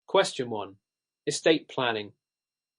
Question 1. Estate planning.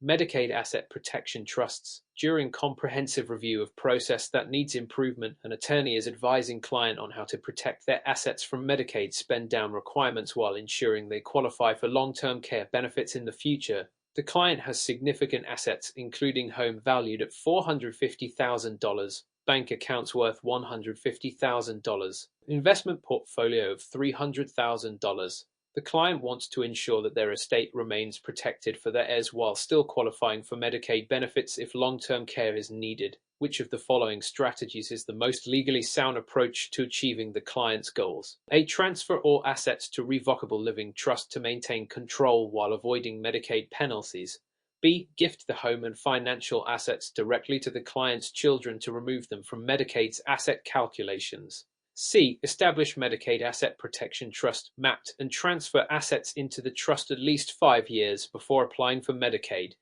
Medicaid asset protection trusts. During comprehensive review of process that needs improvement, an attorney is advising client on how to protect their assets from Medicaid spend down requirements while ensuring they qualify for long-term care benefits in the future. The client has significant assets, including home valued at $450,000, bank accounts worth $150,000, investment portfolio of $300,000. The client wants to ensure that their estate remains protected for their heirs while still qualifying for Medicaid benefits if long-term care is needed. Which of the following strategies is the most legally sound approach to achieving the client's goals? A. Transfer all assets to revocable living trust to maintain control while avoiding Medicaid penalties. B. Gift the home and financial assets directly to the client's children to remove them from Medicaid's asset calculations. C. Establish Medicaid Asset Protection Trust mapped and transfer assets into the trust at least 5 years before applying for Medicaid.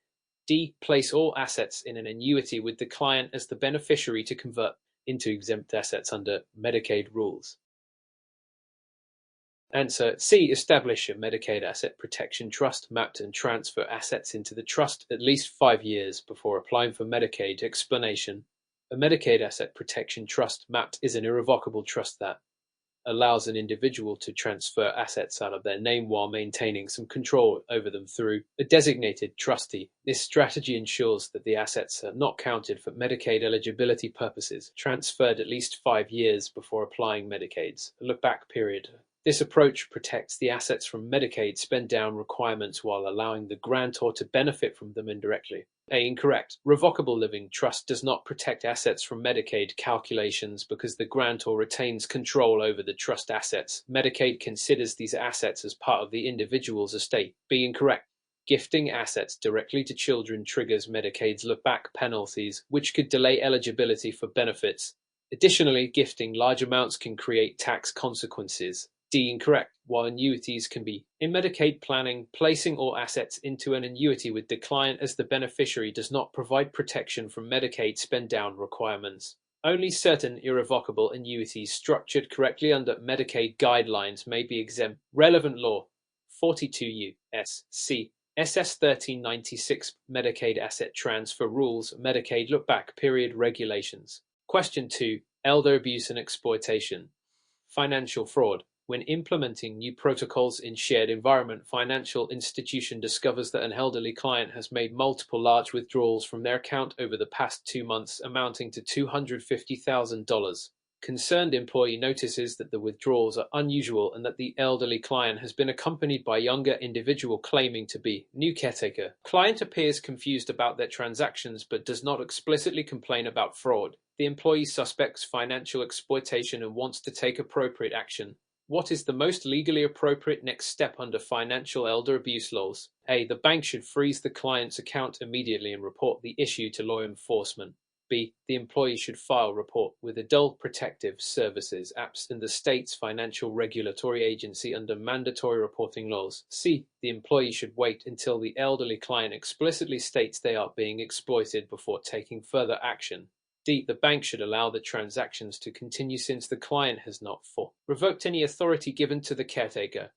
D. Place all assets in an annuity with the client as the beneficiary to convert into exempt assets under Medicaid rules. Answer C. Establish a Medicaid Asset Protection Trust mapped and transfer assets into the trust at least 5 years before applying for Medicaid. Explanation. A Medicaid Asset Protection Trust mapped is an irrevocable trust that allows an individual to transfer assets out of their name while maintaining some control over them through a designated trustee. This strategy ensures that the assets are not counted for Medicaid eligibility purposes, transferred at least 5 years before applying Medicaid's look-back period. This approach protects the assets from Medicaid spend-down requirements while allowing the grantor to benefit from them indirectly. A. Incorrect. Revocable living trust does not protect assets from Medicaid calculations because the grantor retains control over the trust assets. Medicaid considers these assets as part of the individual's estate. B. Incorrect. Gifting assets directly to children triggers Medicaid's look-back penalties, which could delay eligibility for benefits. Additionally, gifting large amounts can create tax consequences. D. Incorrect. While annuities can be in Medicaid planning, placing all assets into an annuity with the client as the beneficiary does not provide protection from Medicaid spend-down requirements. Only certain irrevocable annuities structured correctly under Medicaid guidelines may be exempt. Relevant law 42 U.S.C. SS 1396 Medicaid Asset Transfer Rules, Medicaid Look-Back Period Regulations. Question 2. Elder Abuse and Exploitation. Financial fraud. When implementing new protocols in shared environment, financial institution discovers that an elderly client has made multiple large withdrawals from their account over the past 2 months, amounting to $250,000. Concerned employee notices that the withdrawals are unusual and that the elderly client has been accompanied by a younger individual claiming to be new caretaker. Client appears confused about their transactions but does not explicitly complain about fraud. The employee suspects financial exploitation and wants to take appropriate action. What is the most legally appropriate next step under financial elder abuse laws? A. The bank should freeze the client's account immediately and report the issue to law enforcement. B. The employee should file report with Adult Protective Services (APS) in the state's financial regulatory agency under mandatory reporting laws. C. The employee should wait until the elderly client explicitly states they are being exploited before taking further action. D. The bank should allow the transactions to continue since the client has not revoked any authority given to the caretaker.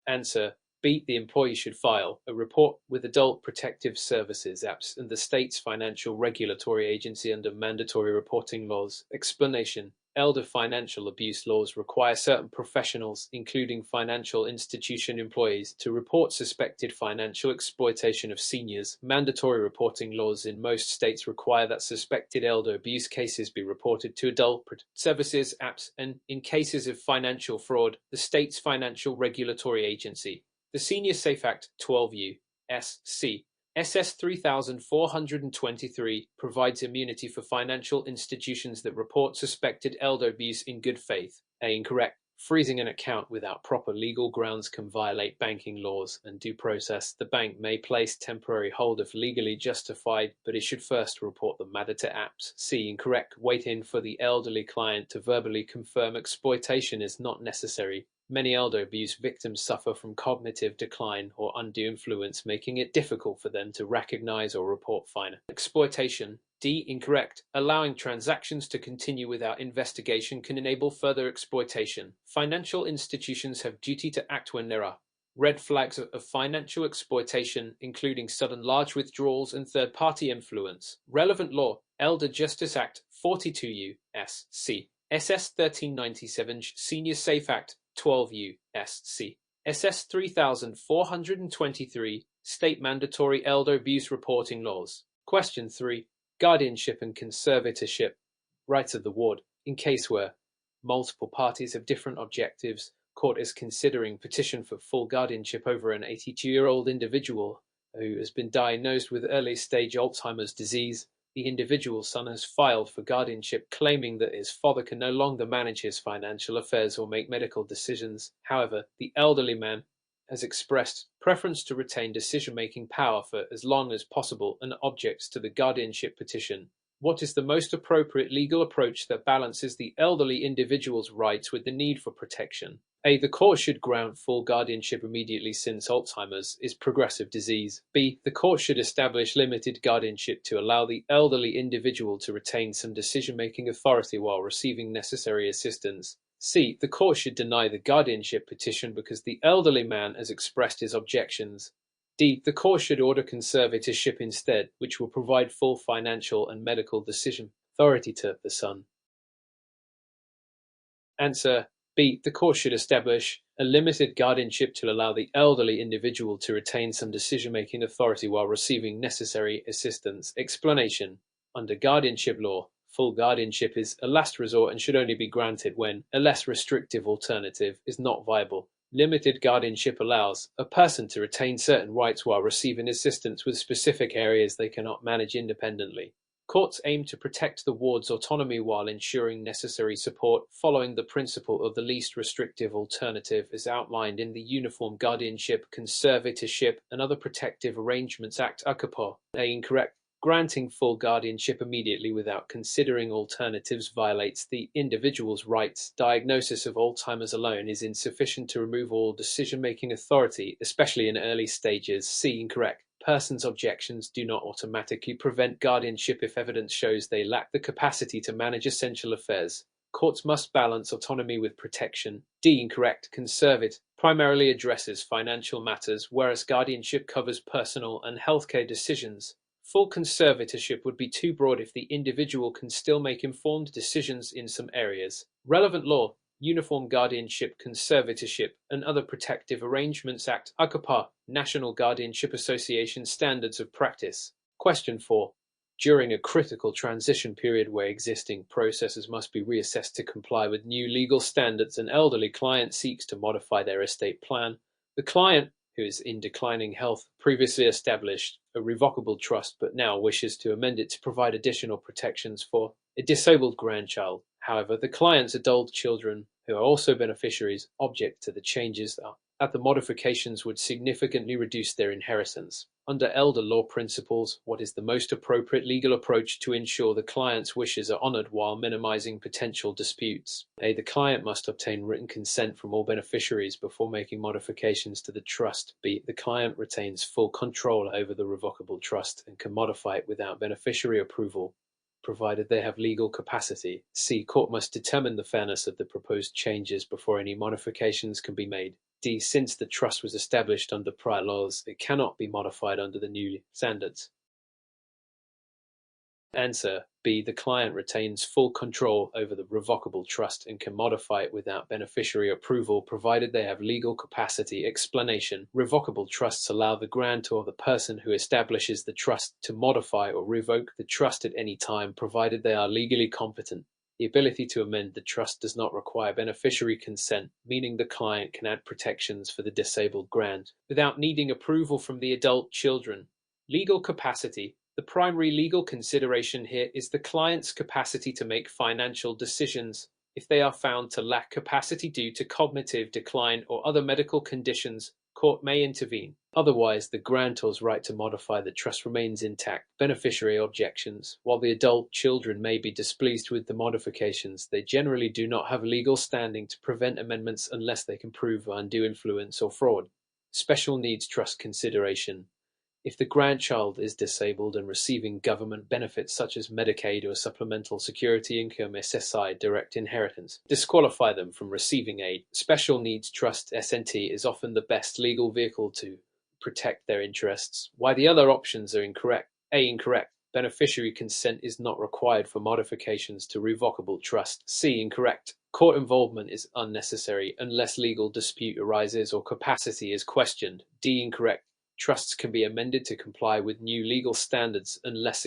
Answer. B. The employee should file a report with Adult Protective Services (APS) and the state's financial regulatory agency under mandatory reporting laws. Explanation. Elder financial abuse laws require certain professionals, including financial institution employees, to report suspected financial exploitation of seniors. Mandatory reporting laws in most states require that suspected elder abuse cases be reported to Adult Protective Services (APS) and, in cases of financial fraud, the state's financial regulatory agency. The Senior Safe Act 12 U.S.C. SS 3423 provides immunity for financial institutions that report suspected elder abuse in good faith. A. Incorrect. Freezing an account without proper legal grounds can violate banking laws and due process. The bank may place temporary hold if legally justified, but it should first report the matter to APS. C. Incorrect. Waiting for the elderly client to verbally confirm exploitation is not necessary. Many elder abuse victims suffer from cognitive decline or undue influence, making it difficult for them to recognize or report finer exploitation. D. Incorrect. Allowing transactions to continue without investigation can enable further exploitation. Financial institutions have duty to act when there are red flags of financial exploitation, including sudden large withdrawals and third-party influence. Relevant law: Elder Justice Act 42 U.S.C. SS 1397, Senior Safe Act 12 U.S.C. SS 3423, State Mandatory Elder Abuse Reporting Laws. Question 3. Guardianship and conservatorship. Rights of the ward. In case where multiple parties have different objectives, court is considering petition for full guardianship over an 82-year-old individual who has been diagnosed with early-stage Alzheimer's disease. The individual's son has filed for guardianship, claiming that his father can no longer manage his financial affairs or make medical decisions. However, the elderly man has expressed preference to retain decision-making power for as long as possible and objects to the guardianship petition. What is the most appropriate legal approach that balances the elderly individual's rights with the need for protection? A. The court should grant full guardianship immediately since Alzheimer's is progressive disease. B. The court should establish limited guardianship to allow the elderly individual to retain some decision-making authority while receiving necessary assistance. C. The court should deny the guardianship petition because the elderly man has expressed his objections. D. The court should order conservatorship instead, which will provide full financial and medical decision authority to the son. Answer: B. The court should establish a limited guardianship to allow the elderly individual to retain some decision-making authority while receiving necessary assistance. Explanation: under guardianship law, full guardianship is a last resort and should only be granted when a less restrictive alternative is not viable. Limited guardianship allows a person to retain certain rights while receiving assistance with specific areas they cannot manage independently. Courts aim to protect the ward's autonomy while ensuring necessary support, following the principle of the least restrictive alternative as outlined in the Uniform Guardianship, Conservatorship, and Other Protective Arrangements Act (UCAPA). A. Incorrect. Granting full guardianship immediately without considering alternatives violates the individual's rights. Diagnosis of Alzheimer's alone is insufficient to remove all decision-making authority, especially in early stages. C. Incorrect. Persons' objections do not automatically prevent guardianship if evidence shows they lack the capacity to manage essential affairs. Courts must balance autonomy with protection. D. Incorrect. Conservatorship primarily addresses financial matters, whereas guardianship covers personal and healthcare decisions. Full conservatorship would be too broad if the individual can still make informed decisions in some areas. Relevant law: Uniform Guardianship, Conservatorship, and Other Protective Arrangements Act (UCAPA), National Guardianship Association Standards of Practice. Question 4. During a critical transition period where existing processes must be reassessed to comply with new legal standards, an elderly client seeks to modify their estate plan. The client, who is in declining health, previously established a revocable trust but now wishes to amend it to provide additional protections for a disabled grandchild. However, the client's adult children, who are also beneficiaries, object to the changes that the modifications would significantly reduce their inheritance. Under elder law principles, what is the most appropriate legal approach to ensure the client's wishes are honored while minimizing potential disputes? A. The client must obtain written consent from all beneficiaries before making modifications to the trust. B. The client retains full control over the revocable trust and can modify it without beneficiary approval, provided they have legal capacity. C. Court must determine the fairness of the proposed changes before any modifications can be made. D. Since the trust was established under prior laws, it cannot be modified under the new standards. Answer: B. The client retains full control over the revocable trust and can modify it without beneficiary approval, provided they have legal capacity. Explanation: Revocable trusts allow the grantor or the person who establishes the trust to modify or revoke the trust at any time, provided they are legally competent. The ability to amend the trust does not require beneficiary consent, meaning the client can add protections for the disabled grant without needing approval from the adult children. Legal capacity: the primary legal consideration here is the client's capacity to make financial decisions. If they are found to lack capacity due to cognitive decline or other medical conditions, court may intervene. Otherwise, the grantor's right to modify the trust remains intact. Beneficiary objections. While the adult children may be displeased with the modifications, they generally do not have legal standing to prevent amendments unless they can prove undue influence or fraud. Special needs trust consideration. If the grandchild is disabled and receiving government benefits such as Medicaid or Supplemental Security Income (SSI) direct inheritance, disqualify them from receiving aid. Special Needs Trust (SNT) is often the best legal vehicle to protect their interests. Why the other options are incorrect. A. Incorrect. Beneficiary consent is not required for modifications to revocable trust. C. Incorrect. Court involvement is unnecessary unless legal dispute arises or capacity is questioned. D. Incorrect. Trusts can be amended to comply with new legal standards unless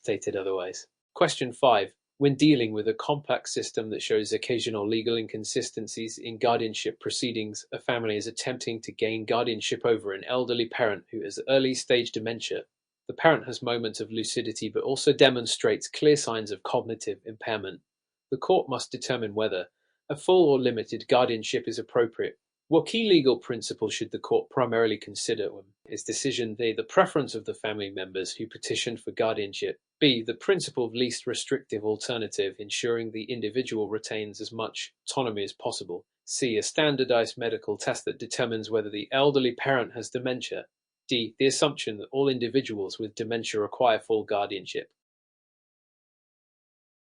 stated otherwise. Question 5. When dealing with a complex system that shows occasional legal inconsistencies in guardianship proceedings, a family is attempting to gain guardianship over an elderly parent who has early-stage dementia. The parent has moments of lucidity but also demonstrates clear signs of cognitive impairment. The court must determine whether a full or limited guardianship is appropriate. What key legal principle should the court primarily consider when its decision? A. The preference of the family members who petitioned for guardianship. B. The principle of least restrictive alternative, ensuring the individual retains as much autonomy as possible. C. A standardized medical test that determines whether the elderly parent has dementia. D. The assumption that all individuals with dementia require full guardianship.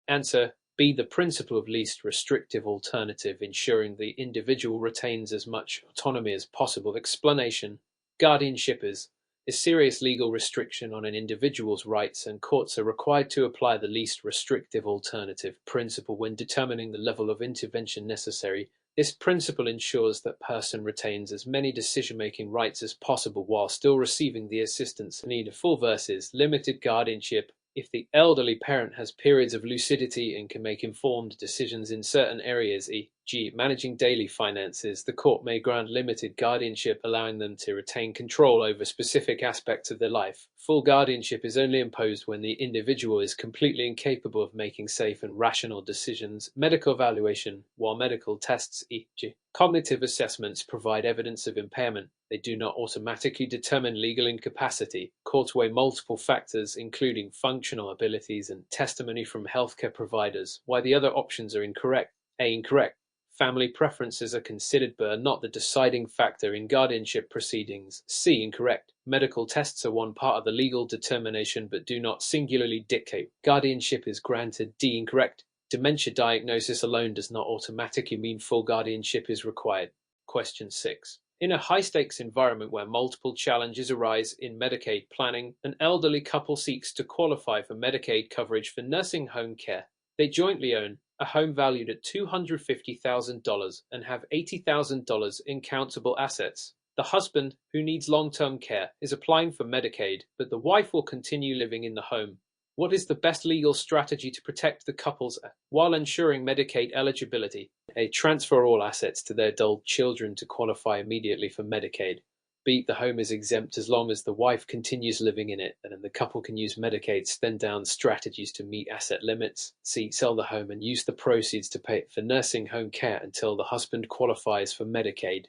Answer. B. The principle of least restrictive alternative, ensuring the individual retains as much autonomy as possible. Explanation. Guardianship is a serious legal restriction on an individual's rights, and courts are required to apply the least restrictive alternative principle when determining the level of intervention necessary. This principle ensures that person retains as many decision-making rights as possible while still receiving the assistance needed. Full versus limited guardianship. If the elderly parent has periods of lucidity and can make informed decisions in certain areas, e.g., managing daily finances, the court may grant limited guardianship, allowing them to retain control over specific aspects of their life. Full guardianship is only imposed when the individual is completely incapable of making safe and rational decisions. Medical evaluation. While medical tests, e.g., cognitive assessments, provide evidence of impairment, they do not automatically determine legal incapacity. Courts weigh multiple factors, including functional abilities and testimony from healthcare providers. Why the other options are incorrect. A. Incorrect. Family preferences are considered but are not the deciding factor in guardianship proceedings. C. Incorrect. Medical tests are one part of the legal determination but do not singularly dictate guardianship is granted. D. Incorrect. Dementia diagnosis alone does not automatically mean full guardianship is required. Question 6. In a high-stakes environment where multiple challenges arise in Medicaid planning, an elderly couple seeks to qualify for Medicaid coverage for nursing home care. They jointly own a home valued at $250,000 and have $80,000 in countable assets. The husband, who needs long-term care, is applying for Medicaid, but the wife will continue living in the home. What is the best legal strategy to protect the couples while ensuring Medicaid eligibility? A. Transfer all assets to their adult children to qualify immediately for Medicaid. B. The home is exempt as long as the wife continues living in it, and then the couple can use Medicaid spend-down strategies to meet asset limits. C. Sell the home and use the proceeds to pay for nursing home care until the husband qualifies for Medicaid.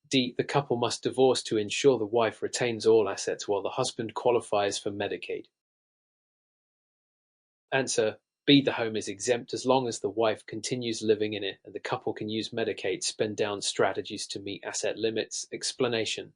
D. The couple must divorce to ensure the wife retains all assets while the husband qualifies for Medicaid. Answer. B. The home is exempt as long as the wife continues living in it and the couple can use Medicaid spend-down strategies to meet asset limits. Explanation.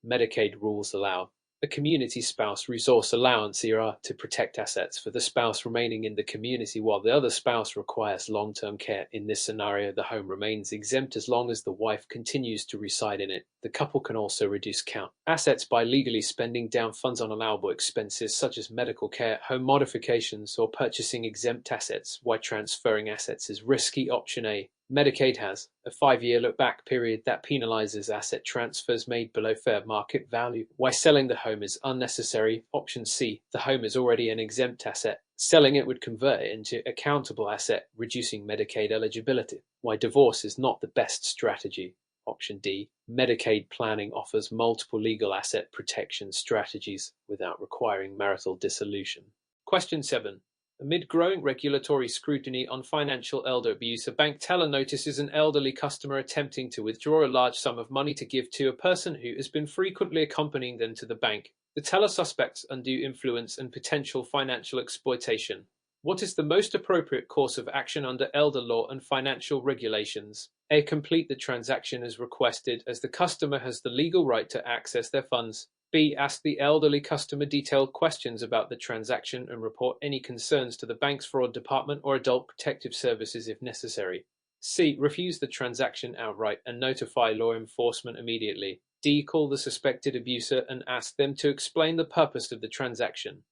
Medicaid rules allow a community spouse resource allowance (ERA) to protect assets for the spouse remaining in the community while the other spouse requires long-term care. In this scenario, the home remains exempt as long as the wife continues to reside in it. The couple can also reduce count assets by legally spending down funds on allowable expenses such as medical care, home modifications, or purchasing exempt assets. Why transferring assets is risky. Option A. Medicaid has a 5-year look-back period that penalizes asset transfers made below fair market value. Why selling the home is unnecessary. Option C. The home is already an exempt asset. Selling it would convert it into a countable asset, reducing Medicaid eligibility. Why divorce is not the best strategy. Option D. Medicaid planning offers multiple legal asset protection strategies without requiring marital dissolution. Question 7. Amid growing regulatory scrutiny on financial elder abuse, a bank teller notices an elderly customer attempting to withdraw a large sum of money to give to a person who has been frequently accompanying them to the bank. The teller suspects undue influence and potential financial exploitation. What is the most appropriate course of action under elder law and financial regulations? A. Complete the transaction as requested, as the customer has the legal right to access their funds. B. Ask the elderly customer detailed questions about the transaction and report any concerns to the bank's fraud department or adult protective services if necessary. C. Refuse the transaction outright and notify law enforcement immediately. D. Call the suspected abuser and ask them to explain the purpose of the transaction.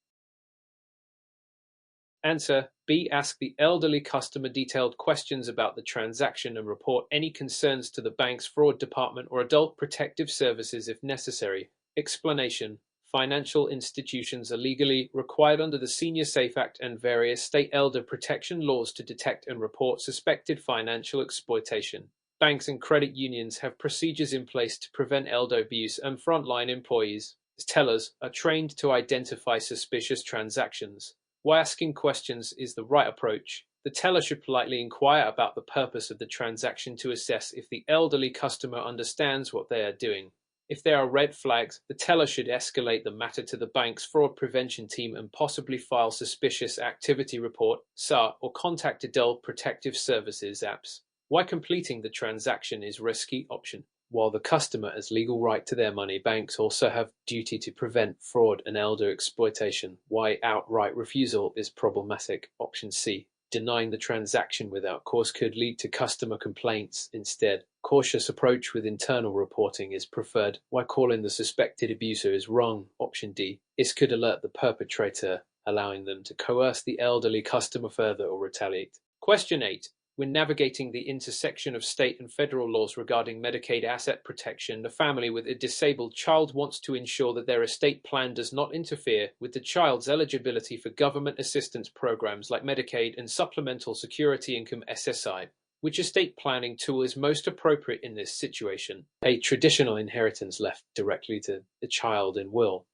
Answer: B. Ask the elderly customer detailed questions about the transaction and report any concerns to the bank's fraud department or adult protective services if necessary. Explanation: Financial institutions are legally required under the Senior Safe Act and various state elder protection laws to detect and report suspected financial exploitation. Banks and credit unions have procedures in place to prevent elder abuse, and frontline employees, as tellers, are trained to identify suspicious transactions. Why asking questions is the right approach. The teller should politely inquire about the purpose of the transaction to assess if the elderly customer understands what they are doing. If there are red flags, the teller should escalate the matter to the bank's fraud prevention team and possibly file suspicious activity report (SAR) or contact adult protective services (APS). Why completing the transaction is risky. Option: While the customer has legal right to their money, banks also have duty to prevent fraud and elder exploitation. Why outright refusal is problematic. Option C: Denying the transaction without cause could lead to customer complaints. Instead, cautious approach with internal reporting is preferred. Why calling the suspected abuser is wrong. Option D: This could alert the perpetrator, allowing them to coerce the elderly customer further or retaliate. Question 8. When navigating the intersection of state and federal laws regarding Medicaid asset protection, the family with a disabled child wants to ensure that their estate plan does not interfere with the child's eligibility for government assistance programs like Medicaid and Supplemental Security Income (SSI). Which estate planning tool is most appropriate in this situation? A. Traditional inheritance left directly to the child in will.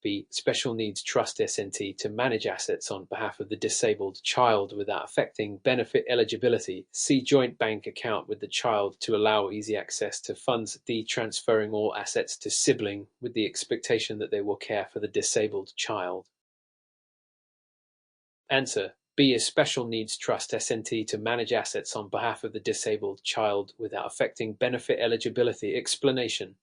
B. Special needs trust (SNT) to manage assets on behalf of the disabled child without affecting benefit eligibility. C. Joint bank account with the child to allow easy access to funds. D. Transferring all assets to sibling with the expectation that they will care for the disabled child. Answer: B. A special needs trust (SNT) to manage assets on behalf of the disabled child without affecting benefit eligibility. Explanation: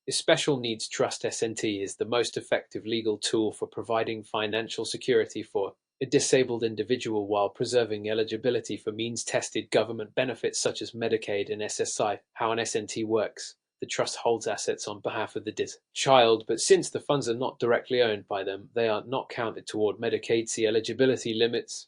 A special needs trust (SNT) is the most effective legal tool for providing financial security for a disabled individual while preserving eligibility for means-tested government benefits such as Medicaid and SSI. How an SNT works: the trust holds assets on behalf of the child, but since the funds are not directly owned by them, they are not counted toward Medicaid. See eligibility limits.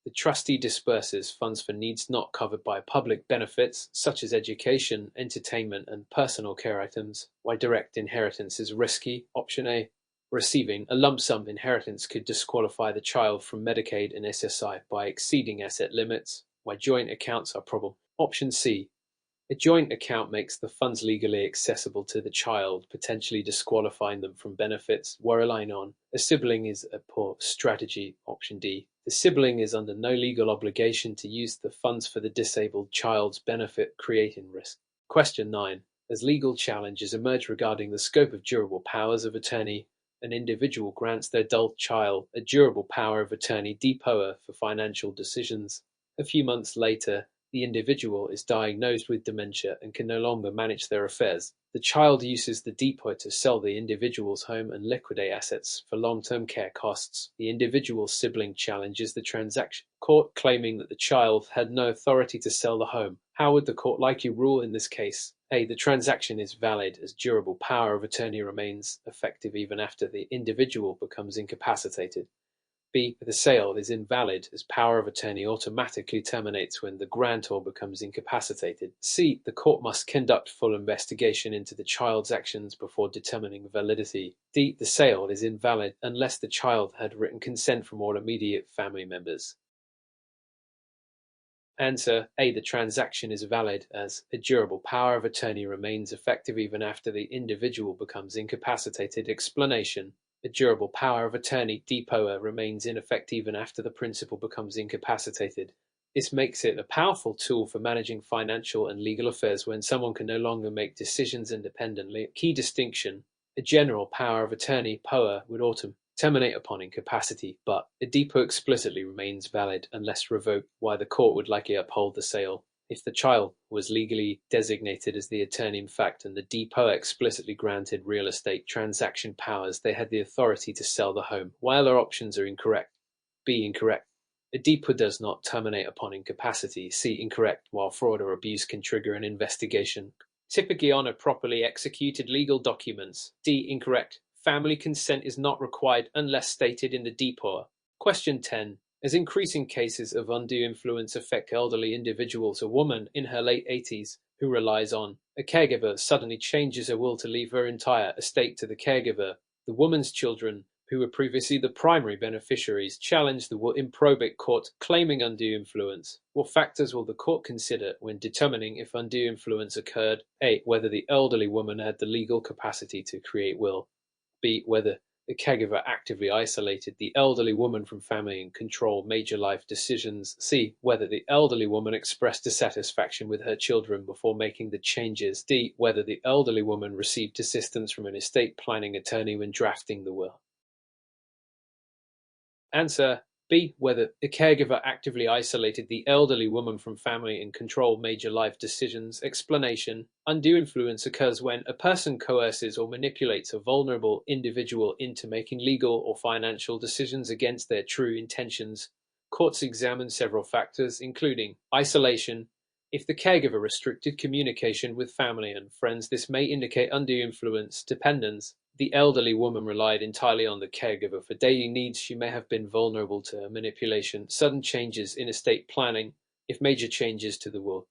The trustee disburses funds for needs not covered by public benefits, such as education, entertainment, and personal care items. Why direct inheritance is risky. Option A: Receiving a lump sum inheritance could disqualify the child from Medicaid and SSI by exceeding asset limits. Why joint accounts are a problem. Option C: A joint account makes the funds legally accessible to the child, potentially disqualifying them from benefits. Why relying on a sibling is a poor strategy. Option D: The sibling is under no legal obligation to use the funds for the disabled child's benefit, creating risk. Question 9. As legal challenges emerge regarding the scope of durable powers of attorney, an individual grants their adult child a durable power of attorney (DPOA) for financial decisions. A few months later, the individual is diagnosed with dementia and can no longer manage their affairs. The child uses the DPOA to sell the individual's home and liquidate assets for long-term care costs. The individual's sibling challenges the transaction court, claiming that the child had no authority to sell the home. How would the court likely rule in this case? A. The transaction is valid as durable power of attorney remains effective even after the individual becomes incapacitated. B. The sale is invalid as power of attorney automatically terminates when the grantor becomes incapacitated. C. The court must conduct full investigation into the child's actions before determining validity. D. The sale is invalid unless the child had written consent from all immediate family members. Answer: A. The transaction is valid as a durable power of attorney remains effective even after the individual becomes incapacitated. Explanation: A durable power of attorney (DPOA) remains in effect even after the principal becomes incapacitated. This makes it a powerful tool for managing financial and legal affairs when someone can no longer make decisions independently. Key distinction: a general power of attorney (POA) would terminate upon incapacity, but a DPOA explicitly remains valid unless revoked, while the court would likely uphold the sale. If the child was legally designated as the attorney in fact and the DPOA explicitly granted real estate transaction powers, they had the authority to sell the home. While other options are incorrect. B. Incorrect. A DPOA does not terminate upon incapacity. C. Incorrect. While fraud or abuse can trigger an investigation, typically on a properly executed legal documents. D. Incorrect. Family consent is not required unless stated in the DPOA. Question 10. As increasing cases of undue influence affect elderly individuals, a woman in her late 80s who relies on a caregiver suddenly changes her will to leave her entire estate to the caregiver. The woman's children, who were previously the primary beneficiaries, challenge the will in probate court, claiming undue influence. What factors will the court consider when determining if undue influence occurred? A. Whether the elderly woman had the legal capacity to create will. B. Whether the caregiver actively isolated the elderly woman from family and control major life decisions. C. Whether the elderly woman expressed dissatisfaction with her children before making the changes. D. Whether the elderly woman received assistance from an estate planning attorney when drafting the will. Answer: B. Whether the caregiver actively isolated the elderly woman from family and controlled major life decisions. Explanation: undue influence occurs when a person coerces or manipulates a vulnerable individual into making legal or financial decisions against their true intentions. Courts examine several factors, including isolation. If the caregiver restricted communication with family and friends, this may indicate undue influence. Dependence: the elderly woman relied entirely on the caregiver for daily needs. She may have been vulnerable to manipulation. Sudden changes in estate planning: if major changes to the will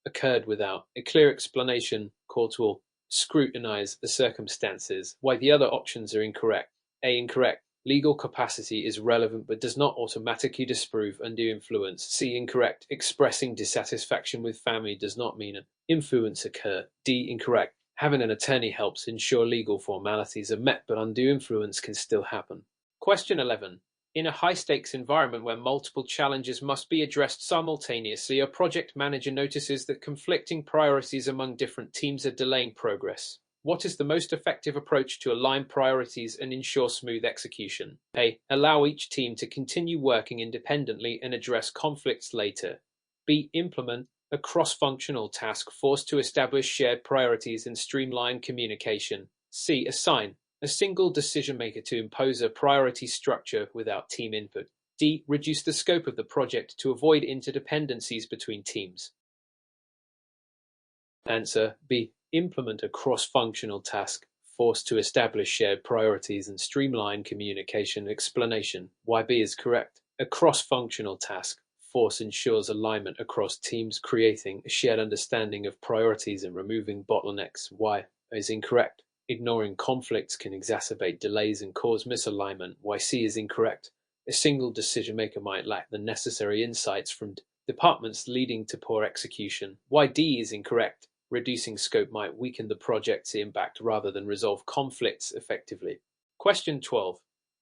occurred without a clear explanation, courts will scrutinize the circumstances. Why the other options are incorrect. A. Incorrect. Legal capacity is relevant but does not automatically disprove undue influence. C. Incorrect. Expressing dissatisfaction with family does not mean an influence occur. D. Incorrect. Having an attorney helps ensure legal formalities are met, but undue influence can still happen. Question 11. In a high-stakes environment where multiple challenges must be addressed simultaneously, a project manager notices that conflicting priorities among different teams are delaying progress. What is the most effective approach to align priorities and ensure smooth execution? A. Allow each team to continue working independently and address conflicts later. B. Implement a cross-functional task force to establish shared priorities and streamline communication. C. Assign a single decision-maker to impose a priority structure without team input. D. Reduce the scope of the project to avoid interdependencies between teams. Answer: B. Implement a cross-functional task force to establish shared priorities and streamline communication. Explanation: why B is correct. A cross-functional task force ensures alignment across teams, creating a shared understanding of priorities and removing bottlenecks. Why is incorrect. Ignoring conflicts can exacerbate delays and cause misalignment. Why C is incorrect. A single decision maker might lack the necessary insights from departments, leading to poor execution. Why D is incorrect. Reducing scope might weaken the project's impact rather than resolve conflicts effectively. Question 12.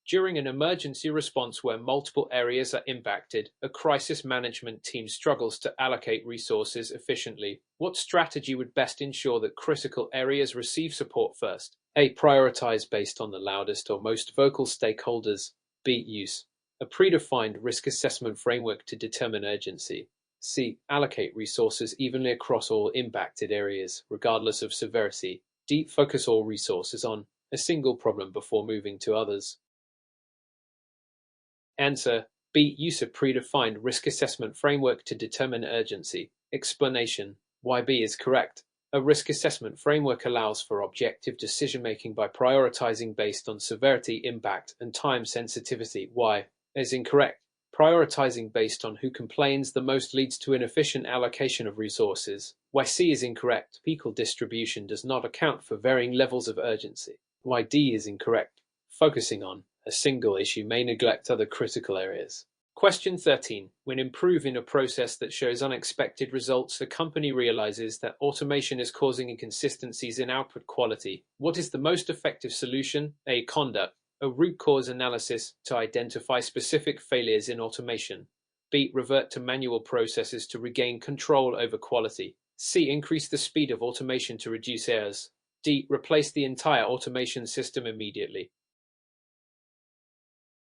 During an emergency response where multiple areas are impacted, a crisis management team struggles to allocate resources efficiently. What strategy would best ensure that critical areas receive support first? A. Prioritize based on the loudest or most vocal stakeholders. B. Use a predefined risk assessment framework to determine urgency. C. Allocate resources evenly across all impacted areas, regardless of severity. D. Focus all resources on a single problem before moving to others. Answer: B. Use a predefined risk assessment framework to determine urgency. Explanation: why B is correct. A risk assessment framework allows for objective decision-making by prioritizing based on severity, impact, and time sensitivity. Why is incorrect. Prioritizing based on who complains the most leads to inefficient allocation of resources. Why C is incorrect. Equal distribution does not account for varying levels of urgency. Why D is incorrect. Focusing on a single issue may neglect other critical areas. Question 13. When improving a process that shows unexpected results, the company realizes that automation is causing inconsistencies in output quality. What is the most effective solution? A. Conduct A root cause analysis to identify specific failures in automation. B. Revert to manual processes to regain control over quality. C. Increase the speed of automation to reduce errors. D. Replace the entire automation system immediately.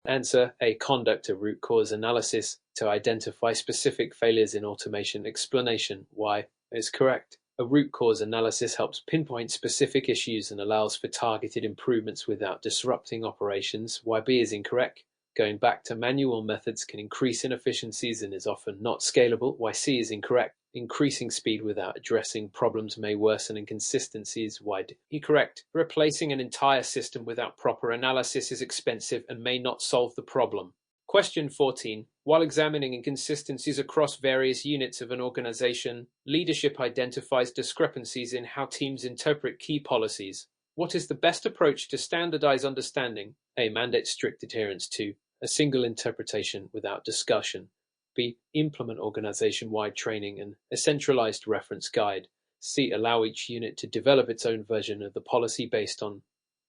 Answer A. Conduct a root cause analysis to identify specific failures in automation. Explanation why is correct. A root cause analysis helps pinpoint specific issues and allows for targeted improvements without disrupting operations. Why B is incorrect. Going back to manual methods can increase inefficiencies and is often not scalable. Why C is incorrect. Increasing speed without addressing problems may worsen inconsistencies. Why D correct. Replacing an entire system without proper analysis is expensive and may not solve the problem. Question 14. While examining inconsistencies across various units of an organization, leadership identifies discrepancies in how teams interpret key policies. What is the best approach to standardize understanding? A. Mandate strict adherence to a single interpretation without discussion. B. Implement organization-wide training and a centralized reference guide. C. Allow each unit to develop its own version of the policy based on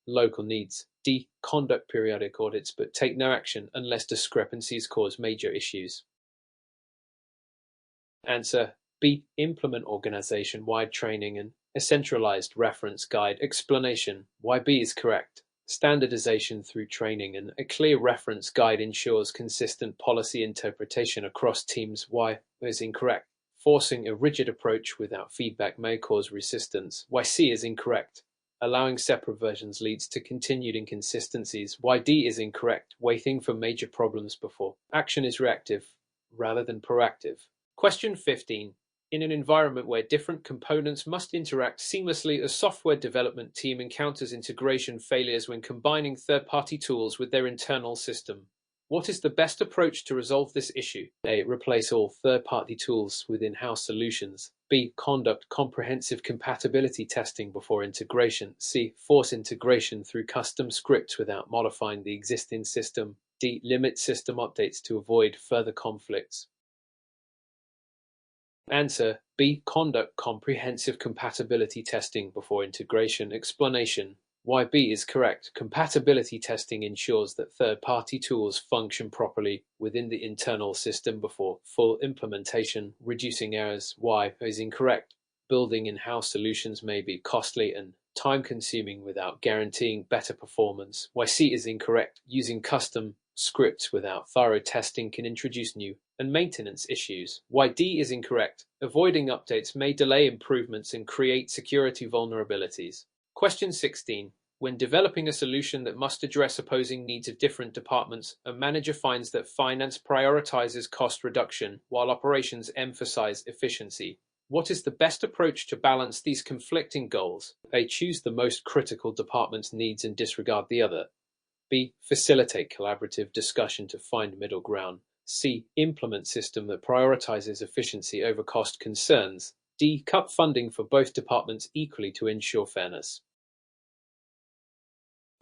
local needs. D. Conduct periodic audits but take no action unless discrepancies cause major issues. Answer B. Implement organization-wide training and a centralized reference guide. Explanation why B is correct. Standardization through training and a clear reference guide ensures consistent policy interpretation across teams. Why is incorrect. Forcing a rigid approach without feedback may cause resistance. Why C is incorrect. Allowing separate versions leads to continued inconsistencies. Why D is incorrect. Waiting for major problems before action is reactive rather than proactive. Question 15. In an environment where different components must interact seamlessly, a software development team encounters integration failures when combining third-party tools with their internal system. What is the best approach to resolve this issue? A. Replace all third-party tools with in-house solutions. B. Conduct comprehensive compatibility testing before integration. C. Force integration through custom scripts without modifying the existing system. D. Limit system updates to avoid further conflicts. Answer B. Conduct comprehensive compatibility testing before integration. Explanation why B is correct. Compatibility testing ensures that third-party tools function properly within the internal system before full implementation, reducing errors. Why is incorrect. Building in-house solutions may be costly and time-consuming without guaranteeing better performance. Why C is incorrect. Using custom scripts without thorough testing can introduce new and maintenance issues. Why D is incorrect. Avoiding updates may delay improvements and create security vulnerabilities. Question 16. When developing a solution that must address opposing needs of different departments, a manager finds that finance prioritizes cost reduction while operations emphasize efficiency. What is the best approach to balance these conflicting goals? A. Choose the most critical department's needs and disregard the other. B. Facilitate collaborative discussion to find middle ground. C. Implement system that prioritizes efficiency over cost concerns. D. Cut funding for both departments equally to ensure fairness.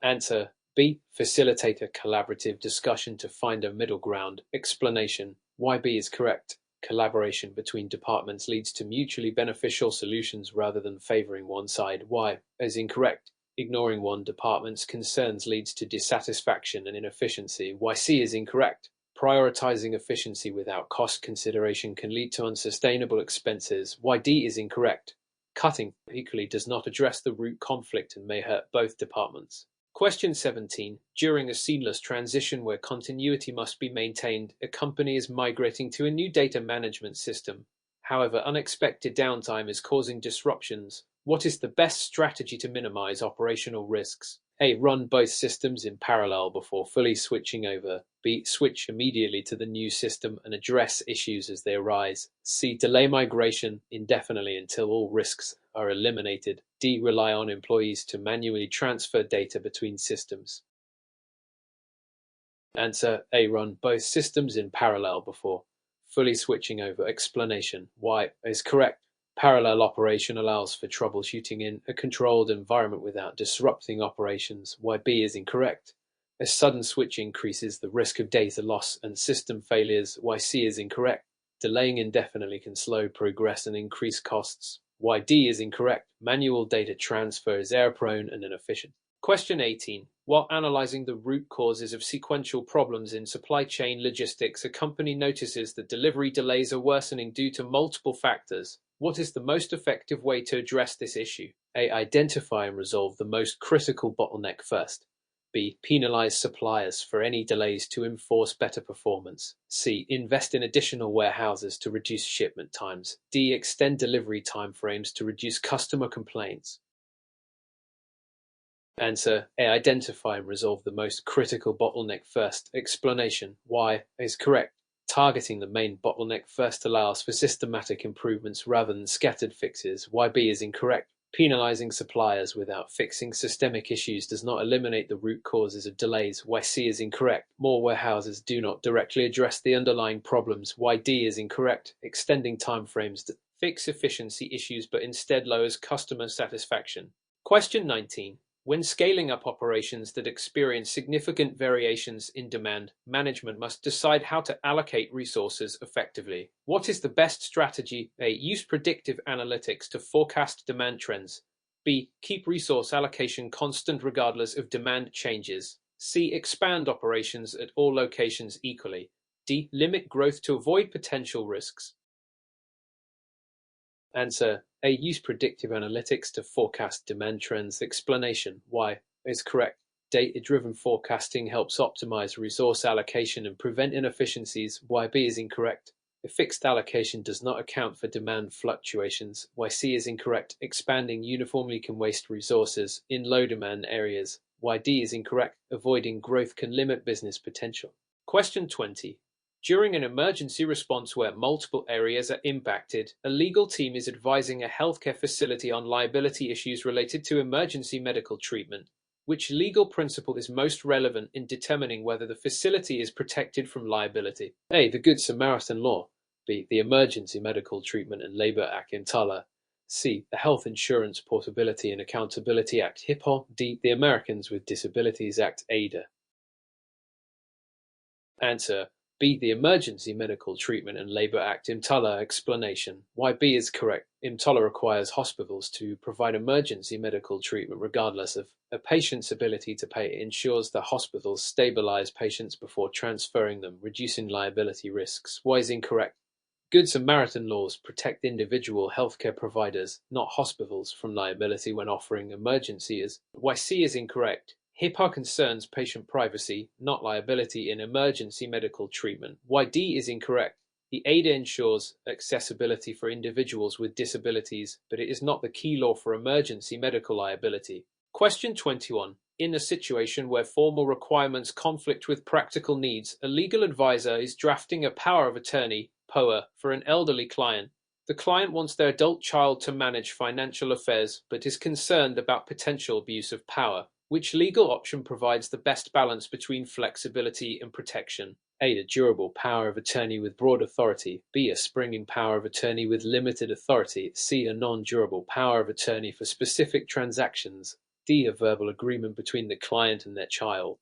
Answer B. Facilitate a collaborative discussion to find a middle ground. Explanation why B is correct. Collaboration between departments leads to mutually beneficial solutions rather than favoring one side. Why is incorrect. Ignoring one department's concerns leads to dissatisfaction and inefficiency. Why C is incorrect. Prioritizing efficiency without cost consideration can lead to unsustainable expenses. Why D is incorrect. Cutting equally does not address the root conflict and may hurt both departments. Question 17. During a seamless transition where continuity must be maintained, a company is migrating to a new data management system. However, unexpected downtime is causing disruptions. What is the best strategy to minimize operational risks? A. Run both systems in parallel before fully switching over. B. Switch immediately to the new system and address issues as they arise. C. Delay migration indefinitely until all risks are eliminated. D. Rely on employees to manually transfer data between systems. Answer A. Run both systems in parallel before fully switching over. Explanation why is correct. Parallel operation allows for troubleshooting in a controlled environment without disrupting operations. Why B is incorrect. A sudden switch increases the risk of data loss and system failures. Why C is incorrect. Delaying indefinitely can slow progress and increase costs. Why D is incorrect. Manual data transfer is error-prone and inefficient. Question 18. While analyzing the root causes of sequential problems in supply chain logistics, a company notices that delivery delays are worsening due to multiple factors. What is the most effective way to address this issue? A. Identify and resolve the most critical bottleneck first. B. Penalize suppliers for any delays to enforce better performance. C. Invest in additional warehouses to reduce shipment times. D. Extend delivery timeframes to reduce customer complaints. Answer A. Identify and resolve the most critical bottleneck first. Explanation why is correct. Targeting the main bottleneck first allows for systematic improvements rather than scattered fixes. Why B is incorrect. Penalizing suppliers without fixing systemic issues does not eliminate the root causes of delays. Why C is incorrect. More warehouses do not directly address the underlying problems. Why D is incorrect. Extending timeframes to fix efficiency issues but instead lowers customer satisfaction. Question 19. When scaling up operations that experience significant variations in demand, management must decide how to allocate resources effectively. What is the best strategy? A. Use predictive analytics to forecast demand trends. B. Keep resource allocation constant regardless of demand changes. C. Expand operations at all locations equally. D. Limit growth to avoid potential risks. Answer A. Use predictive analytics to forecast demand trends. Explanation why is correct. Data-driven forecasting helps optimize resource allocation and prevent inefficiencies. Why B is incorrect. A fixed allocation does not account for demand fluctuations. Why C is incorrect. Expanding uniformly can waste resources in low-demand areas. Why D is incorrect. Avoiding growth can limit business potential. Question 20. During an emergency response where multiple areas are impacted, a legal team is advising a healthcare facility on liability issues related to emergency medical treatment. Which legal principle is most relevant in determining whether the facility is protected from liability? A. The Good Samaritan Law. B. The Emergency Medical Treatment and Labor Act (EMTALA). C. The Health Insurance Portability and Accountability Act (HIPAA). D. The Americans with Disabilities Act (ADA). Answer B. The Emergency Medical Treatment and Labor Act (EMTALA). Explanation why B is correct. EMTALA requires hospitals to provide emergency medical treatment regardless of a patient's ability to pay. It ensures that hospitals stabilize patients before transferring them, reducing liability risks. Why is incorrect. Good Samaritan laws protect individual healthcare providers, not hospitals, from liability when offering emergencies. Why C is incorrect. HIPAA concerns patient privacy, not liability in emergency medical treatment. Why D is incorrect. The ADA ensures accessibility for individuals with disabilities, but it is not the key law for emergency medical liability. Question 21. In a situation where formal requirements conflict with practical needs, a legal advisor is drafting a power of attorney (POA) for an elderly client. The client wants their adult child to manage financial affairs, but is concerned about potential abuse of power. Which legal option provides the best balance between flexibility and protection? A. A durable power of attorney with broad authority. B. A springing power of attorney with limited authority. C. A non-durable power of attorney for specific transactions. D. A verbal agreement between the client and their child.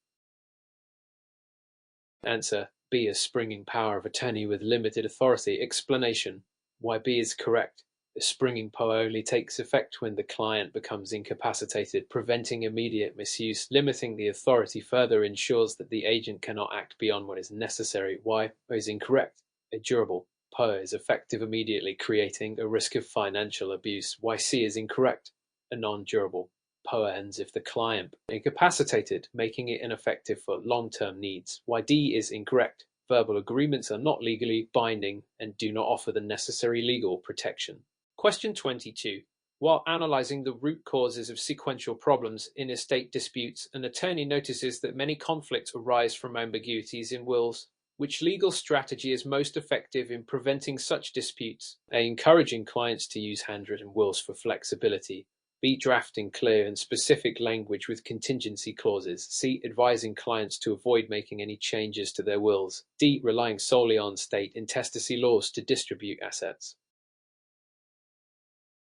Answer B. A springing power of attorney with limited authority. Explanation why B is correct. The springing POA only takes effect when the client becomes incapacitated, preventing immediate misuse. Limiting the authority further ensures that the agent cannot act beyond what is necessary. Why is incorrect. A durable POA is effective immediately, creating a risk of financial abuse. Why C is incorrect. A non-durable POA ends if the client is incapacitated, making it ineffective for long-term needs. Why D is incorrect. Verbal agreements are not legally binding and do not offer the necessary legal protection. Question 22. While analyzing the root causes of sequential problems in estate disputes, an attorney notices that many conflicts arise from ambiguities in wills. Which legal strategy is most effective in preventing such disputes? A. Encouraging clients to use handwritten wills for flexibility. B. Drafting clear and specific language with contingency clauses. C. Advising clients to avoid making any changes to their wills. D. Relying solely on state intestacy laws to distribute assets.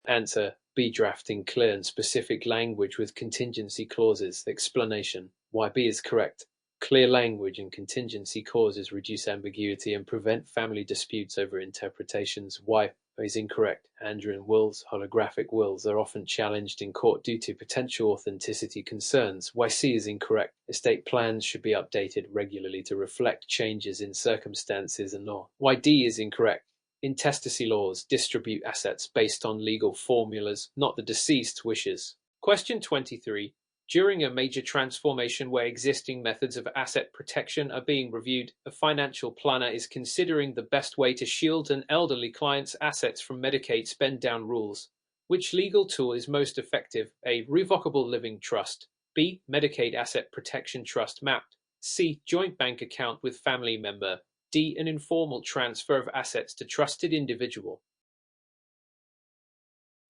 Answer B. Drafting clear and specific language with contingency clauses. Explanation why B is correct. Clear language and contingency clauses reduce ambiguity and prevent family disputes over interpretations. Why is incorrect. Handwritten wills, holographic wills are often challenged in court due to potential authenticity concerns. C is incorrect. Estate plans should be updated regularly to reflect changes in circumstances and law. D is incorrect. Intestacy laws distribute assets based on legal formulas, not the deceased's wishes. Question 23. During a major transformation where existing methods of asset protection are being reviewed, a financial planner is considering the best way to shield an elderly client's assets from Medicaid spend-down rules. Which legal tool is most effective? A. Revocable living trust. B. Medicaid asset protection trust mapped. C. Joint bank account with family member. D. An informal transfer of assets to trusted individual.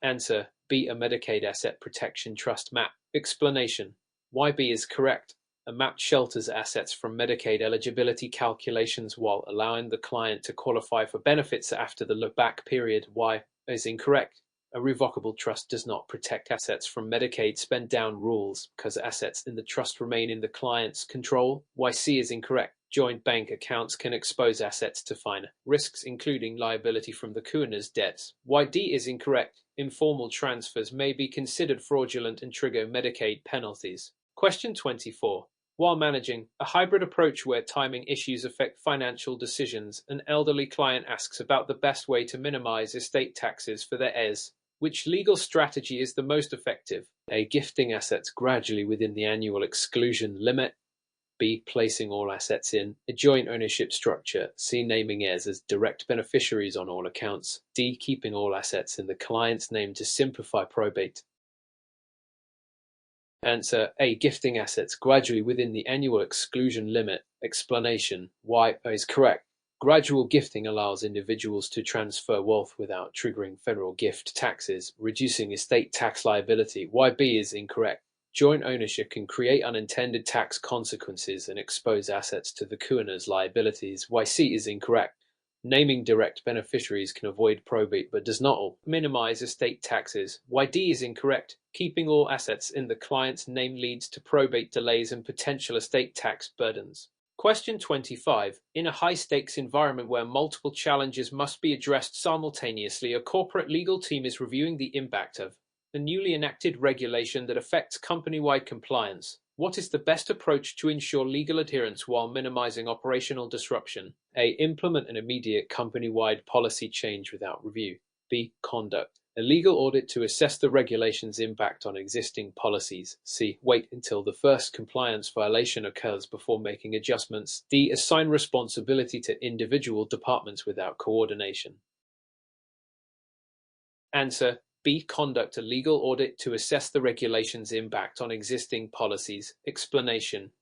Answer: B. A Medicaid asset protection trust map. Explanation: why B is correct. A map shelters assets from Medicaid eligibility calculations while allowing the client to qualify for benefits after the look-back period. Y is incorrect. A revocable trust does not protect assets from Medicaid spend-down rules because assets in the trust remain in the client's control. C is incorrect. Joint bank accounts can expose assets to finer risks, including liability from the Kuhner's debts. D is incorrect. Informal transfers may be considered fraudulent and trigger Medicaid penalties. Question 24. While managing a hybrid approach where timing issues affect financial decisions, an elderly client asks about the best way to minimize estate taxes for their heirs. Which legal strategy is the most effective? A. Gifting assets gradually within the annual exclusion limit. B. Placing all assets in a joint ownership structure. C. Naming heirs as direct beneficiaries on all accounts. D. Keeping all assets in the client's name to simplify probate. Answer: A. Gifting assets gradually within the annual exclusion limit. Explanation: Y is correct. Gradual gifting allows individuals to transfer wealth without triggering federal gift taxes, reducing estate tax liability. B is incorrect. Joint ownership can create unintended tax consequences and expose assets to the Kuhner's liabilities. C is incorrect. Naming direct beneficiaries can avoid probate but does not minimize estate taxes. D is incorrect. Keeping all assets in the client's name leads to probate delays and potential estate tax burdens. Question 25. In a high-stakes environment where multiple challenges must be addressed simultaneously, a corporate legal team is reviewing the impact of a newly enacted regulation that affects company-wide compliance. What is the best approach to ensure legal adherence while minimizing operational disruption? A. Implement an immediate company-wide policy change without review. B. Conduct a legal audit to assess the regulation's impact on existing policies. C. Wait until the first compliance violation occurs before making adjustments. D. Assign responsibility to individual departments without coordination. Answer: B. Conduct a legal audit to assess the regulation's impact on existing policies. Explanation: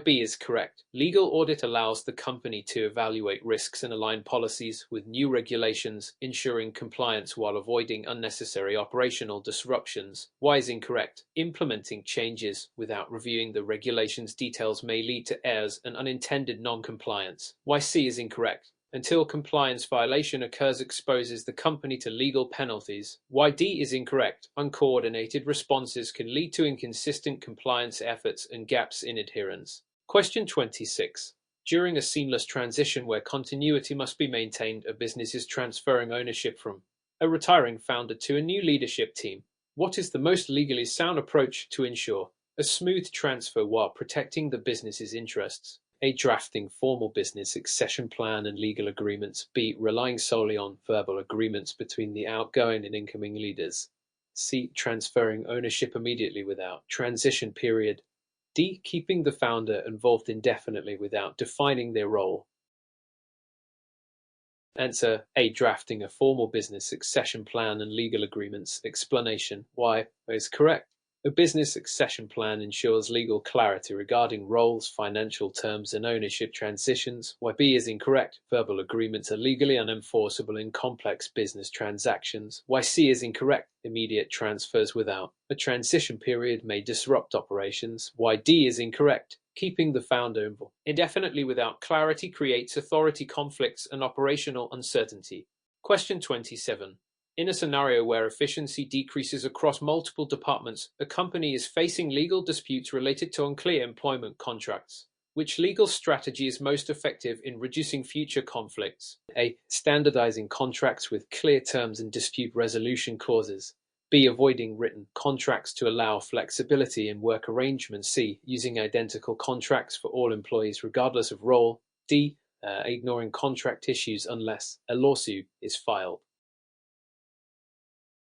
B is correct. Legal audit allows the company to evaluate risks and align policies with new regulations, ensuring compliance while avoiding unnecessary operational disruptions. Y is incorrect. Implementing changes without reviewing the regulation's details may lead to errors and unintended non-compliance. C is incorrect. Until compliance violation occurs exposes the company to legal penalties. D is incorrect. Uncoordinated responses can lead to inconsistent compliance efforts and gaps in adherence. Question 26. During a seamless transition where continuity must be maintained, a business is transferring ownership from a retiring founder to a new leadership team. What is the most legally sound approach to ensure a smooth transfer while protecting the business's interests? A. Drafting formal business succession plan and legal agreements. B. Relying solely on verbal agreements between the outgoing and incoming leaders. C. Transferring ownership immediately without transition period. D. Keeping the founder involved indefinitely without defining their role. Answer: A. Drafting a formal business succession plan and legal agreements. Explanation: Y is correct. A business succession plan ensures legal clarity regarding roles, financial terms, and ownership transitions. B is incorrect. Verbal agreements are legally unenforceable in complex business transactions. C is incorrect. Immediate transfers without a transition period may disrupt operations. D is incorrect. Keeping the founder involved indefinitely without clarity creates authority conflicts and operational uncertainty. Question 27. In a scenario where efficiency decreases across multiple departments, a company is facing legal disputes related to unclear employment contracts. Which legal strategy is most effective in reducing future conflicts? A. Standardizing contracts with clear terms and dispute resolution clauses. B. Avoiding written contracts to allow flexibility in work arrangements. C. Using identical contracts for all employees regardless of role. D. Ignoring contract issues unless a lawsuit is filed.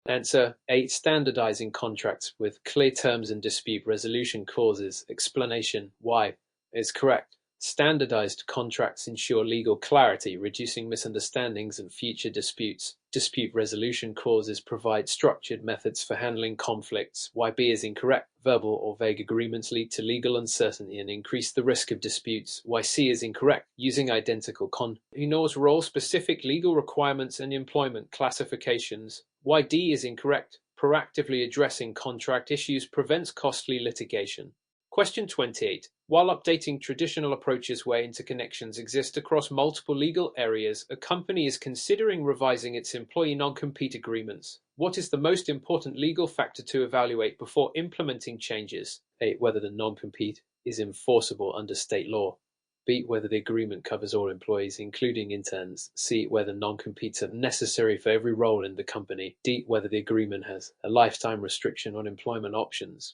Answer A. Standardizing contracts with clear terms and dispute resolution clauses. Explanation why is correct. Standardized contracts ensure legal clarity, reducing misunderstandings and future disputes. Dispute resolution clauses provide structured methods for handling conflicts. Why B is incorrect. Verbal or vague agreements lead to legal uncertainty and increase the risk of disputes. Why C is incorrect. Using identical ignores role-specific legal requirements and employment classifications. Why D is incorrect. Proactively addressing contract issues prevents costly litigation. Question 28. While updating traditional approaches where interconnections exist across multiple legal areas, a company is considering revising its employee non-compete agreements. What is the most important legal factor to evaluate before implementing changes? A. Whether the non-compete is enforceable under state law. B. Whether the agreement covers all employees, including interns. C. Whether non-competes are necessary for every role in the company. D. Whether the agreement has a lifetime restriction on employment options.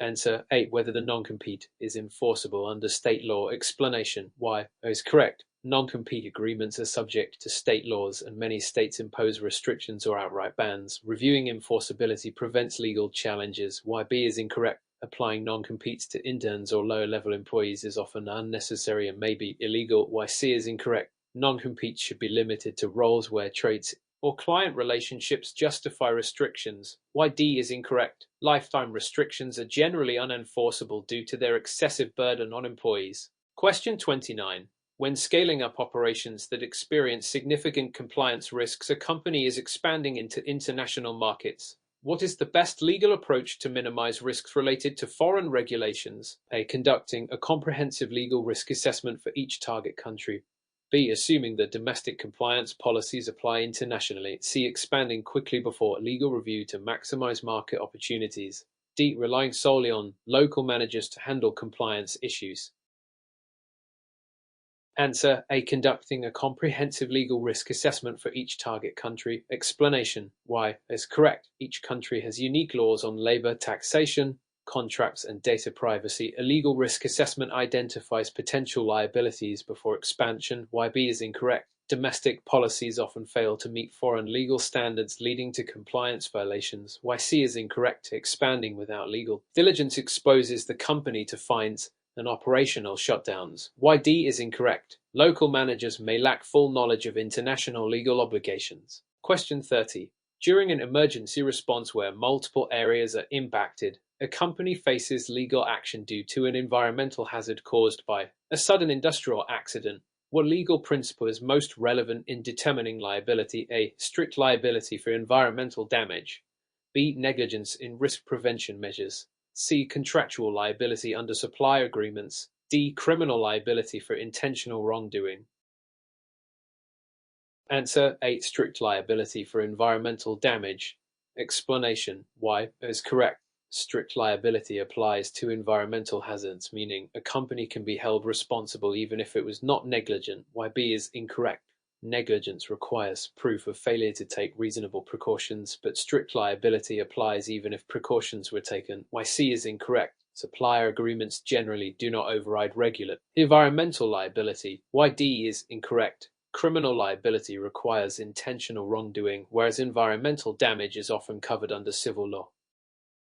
Answer A. Whether the non-compete is enforceable under state law. Explanation why is correct. Non-compete agreements are subject to state laws, and many states impose restrictions or outright bans. Reviewing enforceability prevents legal challenges. Why B is incorrect. Applying non-competes to interns or lower-level employees is often unnecessary and may be illegal. Why C is incorrect. Non-competes should be limited to roles where traits or client relationships justify restrictions. Why D is incorrect. Lifetime restrictions are generally unenforceable due to their excessive burden on employees. Question 29. When scaling up operations that experience significant compliance risks, a company is expanding into international markets. What is the best legal approach to minimize risks related to foreign regulations? A. Conducting a comprehensive legal risk assessment for each target country. B. Assuming that domestic compliance policies apply internationally. C. Expanding quickly before legal review to maximize market opportunities. D. Relying solely on local managers to handle compliance issues. Answer A. Conducting a comprehensive legal risk assessment for each target country. Explanation why is correct. Each country has unique laws on labor, taxation, contracts, and data privacy. A legal risk assessment identifies potential liabilities before expansion. Why B is incorrect. Domestic policies often fail to meet foreign legal standards, leading to compliance violations. Why C is incorrect. Expanding without legal diligence exposes the company to fines and operational shutdowns. Why D is incorrect. Local managers may lack full knowledge of international legal obligations. Question 30. During an emergency response where multiple areas are impacted, a company faces legal action due to an environmental hazard caused by a sudden industrial accident. What legal principle is most relevant in determining liability? A. Strict liability for environmental damage. B. Negligence in risk prevention measures. C. Contractual liability under supply agreements. D. Criminal liability for intentional wrongdoing. Answer A. Strict liability for environmental damage. Explanation why is correct. Strict liability applies to environmental hazards, meaning a company can be held responsible even if it was not negligent. Why B is incorrect. Negligence requires proof of failure to take reasonable precautions, but strict liability applies even if precautions were taken. Why C is incorrect. Supplier agreements generally do not override regular environmental liability. Why D is incorrect. Criminal liability requires intentional wrongdoing, whereas environmental damage is often covered under civil law.